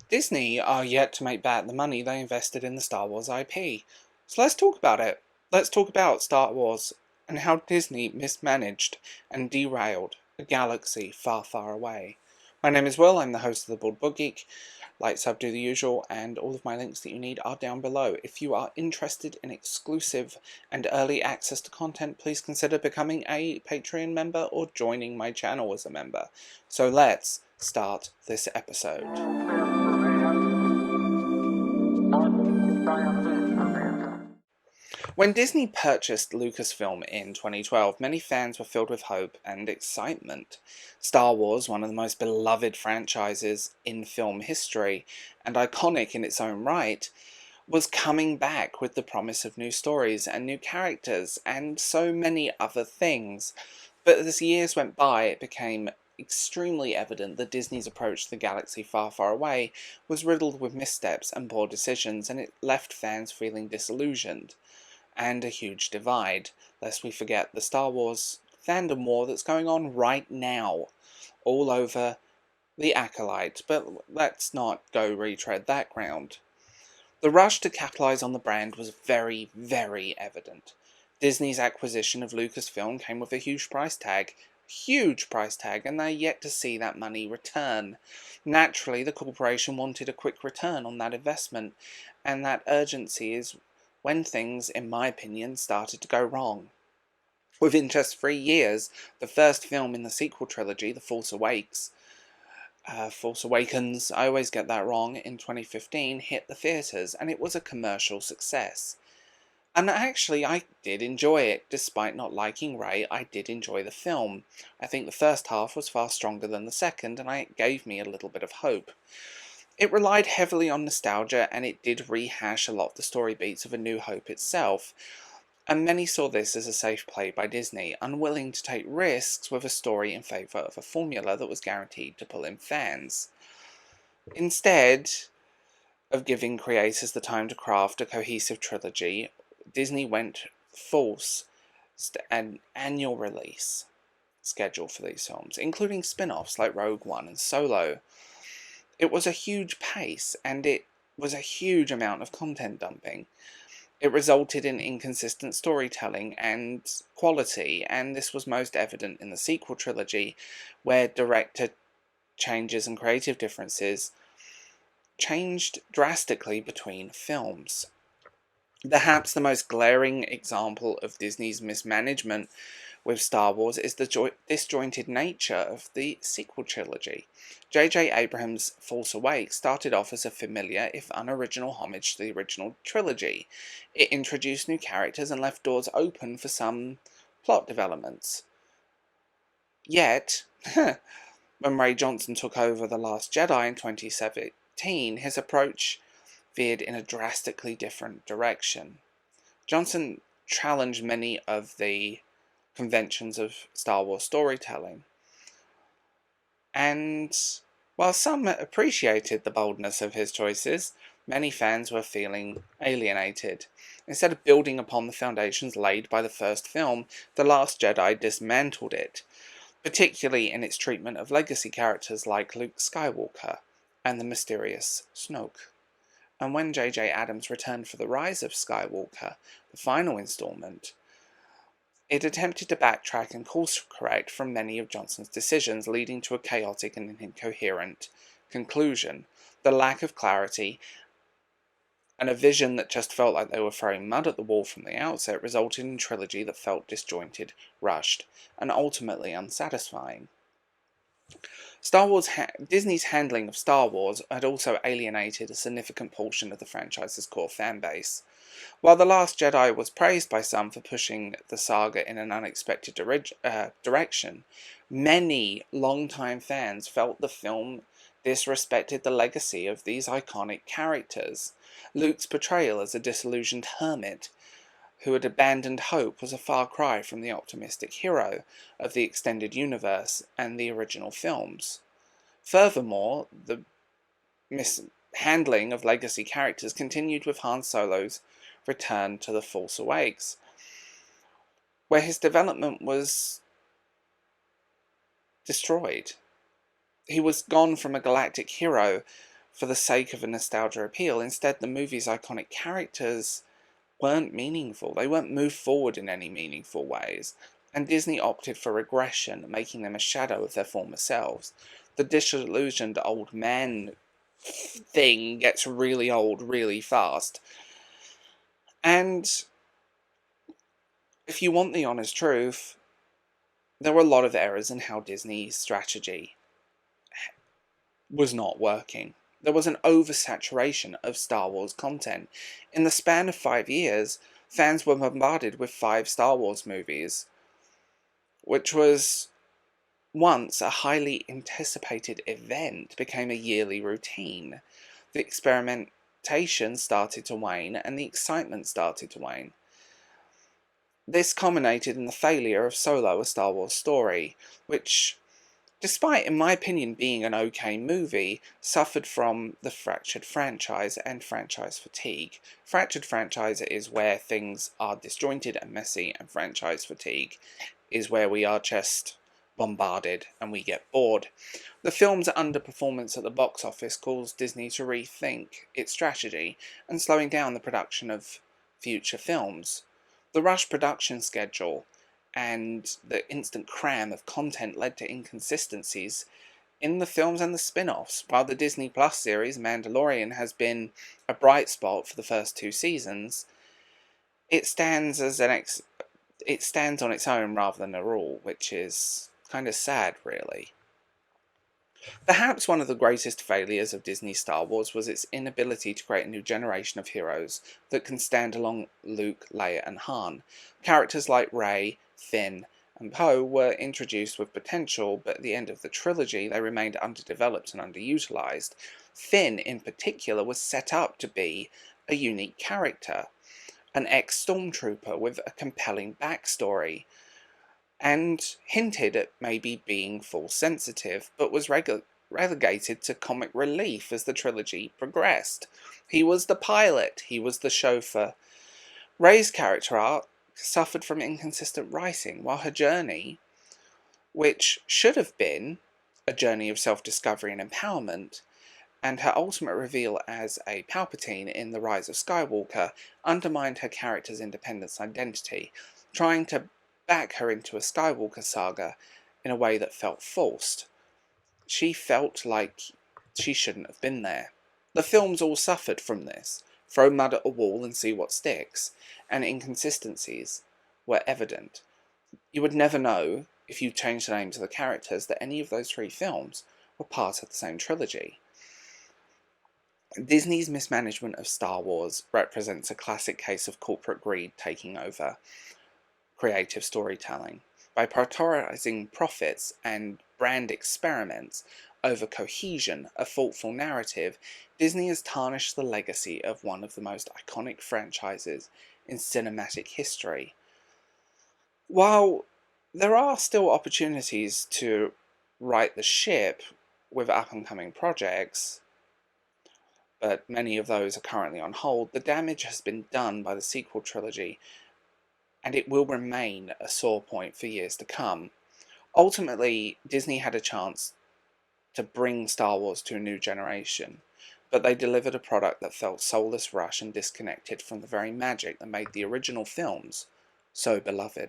Disney are yet to make back the money they invested in the Star Wars IP. So let's talk about it. Let's talk about Star Wars and how Disney mismanaged and derailed a galaxy far, far away. My name is Will, I'm the host of the Bald Book Geek. Like, sub, do the usual, and all of my links that you need are down below. If you are interested in exclusive and early access to content, please consider becoming a Patreon member or joining my channel as a member. So let's start this episode. When Disney purchased Lucasfilm in 2012, many fans were filled with hope and excitement. Star Wars, one of the most beloved franchises in film history, and iconic in its own right, was coming back with the promise of new stories and new characters, and so many other things. But as years went by, it became extremely evident that Disney's approach to the galaxy far, far away was riddled with missteps and poor decisions, and it left fans feeling disillusioned. And a huge divide, lest we forget the Star Wars fandom war that's going on right now, all over the Acolyte, but let's not go retread that ground. The rush to capitalise on the brand was very, very evident. Disney's acquisition of Lucasfilm came with a huge price tag, and they're yet to see that money return. Naturally, the corporation wanted a quick return on that investment, and that urgency is when things, in my opinion, started to go wrong. Within just 3 years, the first film in the sequel trilogy, The Force Awakens, I always get that wrong, in 2015, hit the theatres, and it was a commercial success. And actually, I did enjoy it. Despite not liking Rey, I did enjoy the film. I think the first half was far stronger than the second, and it gave me a little bit of hope. It relied heavily on nostalgia, and it did rehash a lot of the story beats of A New Hope itself, and many saw this as a safe play by Disney, unwilling to take risks with a story in favour of a formula that was guaranteed to pull in fans. Instead of giving creators the time to craft a cohesive trilogy, Disney went force an annual release schedule for these films, including spin-offs like Rogue One and Solo. It was a huge pace, and it was a huge amount of content dumping. It resulted in inconsistent storytelling and quality, and this was most evident in the sequel trilogy, where director changes and creative differences changed drastically between films. Perhaps the most glaring example of Disney's mismanagement with Star Wars is the disjointed nature of the sequel trilogy. J.J. Abrams' Force Awakens started off as a familiar, if unoriginal, homage to the original trilogy. It introduced new characters and left doors open for some plot developments. Yet, when Rian Johnson took over The Last Jedi in 2017, his approach veered in a drastically different direction. Johnson challenged many of the conventions of Star Wars storytelling, and while some appreciated the boldness of his choices, many fans were feeling alienated. Instead of building upon the foundations laid by the first film, The Last Jedi dismantled it, particularly in its treatment of legacy characters like Luke Skywalker and the mysterious Snoke. And when J.J. Abrams returned for The Rise of Skywalker, the final installment, it attempted to backtrack and course-correct from many of Johnson's decisions, leading to a chaotic and incoherent conclusion. The lack of clarity and a vision that just felt like they were throwing mud at the wall from the outset resulted in a trilogy that felt disjointed, rushed, and ultimately unsatisfying. Disney's handling of Star Wars had also alienated a significant portion of the franchise's core fanbase. While The Last Jedi was praised by some for pushing the saga in an unexpected direction, many longtime fans felt the film disrespected the legacy of these iconic characters. Luke's portrayal as a disillusioned hermit who had abandoned hope was a far cry from the optimistic hero of the extended universe and the original films. Furthermore, the mishandling of legacy characters continued with Han Solo's return to The Force Awakens, where his development was destroyed. He was gone from a galactic hero for the sake of a nostalgia appeal. Instead, the movie's iconic characters weren't meaningful. They weren't moved forward in any meaningful ways. And Disney opted for regression, making them a shadow of their former selves. The disillusioned old man thing gets really old really fast. And if you want the honest truth, there were a lot of errors in how Disney's strategy was not working. There was an oversaturation of Star Wars content. In the span of 5 years, fans were bombarded with 5 Star Wars movies, which was once a highly anticipated event, became a yearly routine. The experimentation started to wane, and the excitement started to wane. This culminated in the failure of Solo, a Star Wars story, which, despite, in my opinion, being an okay movie, suffered from the fractured franchise and franchise fatigue. Fractured franchise is where things are disjointed and messy, and franchise fatigue is where we are just bombarded and we get bored. The film's underperformance at the box office caused Disney to rethink its strategy and slowing down the production of future films. The rushed production schedule and the instant cram of content led to inconsistencies in the films and the spin-offs. While the Disney Plus series Mandalorian has been a bright spot for the first 2 seasons, it stands on its own rather than a rule, which is kind of sad, really. Perhaps one of the greatest failures of Disney's Star Wars was its inability to create a new generation of heroes that can stand along Luke, Leia, and Han. Characters like Rey, Finn, and Poe were introduced with potential, but at the end of the trilogy they remained underdeveloped and underutilized. Finn, in particular, was set up to be a unique character, an ex-stormtrooper with a compelling backstory, and hinted at maybe being force sensitive, but was relegated to comic relief as the trilogy progressed. He was the pilot, he was the chauffeur. Rey's character arc suffered from inconsistent writing, while her journey, which should have been a journey of self-discovery and empowerment, and her ultimate reveal as a Palpatine in The Rise of Skywalker, undermined her character's independence identity, trying to back her into a Skywalker saga in a way that felt forced. She felt like she shouldn't have been there. The films all suffered from this. Throw mud at a wall and see what sticks, and inconsistencies were evident. You would never know, if you changed the names of the characters, that any of those 3 films were part of the same trilogy. Disney's mismanagement of Star Wars represents a classic case of corporate greed taking over creative storytelling. By prioritizing profits and brand experiments over cohesion, a thoughtful narrative, Disney has tarnished the legacy of one of the most iconic franchises in cinematic history. While there are still opportunities to right the ship with up-and-coming projects, but many of those are currently on hold, the damage has been done by the sequel trilogy, and it will remain a sore point for years to come. Ultimately, Disney had a chance to bring Star Wars to a new generation, but they delivered a product that felt soulless, rushed, and disconnected from the very magic that made the original films so beloved.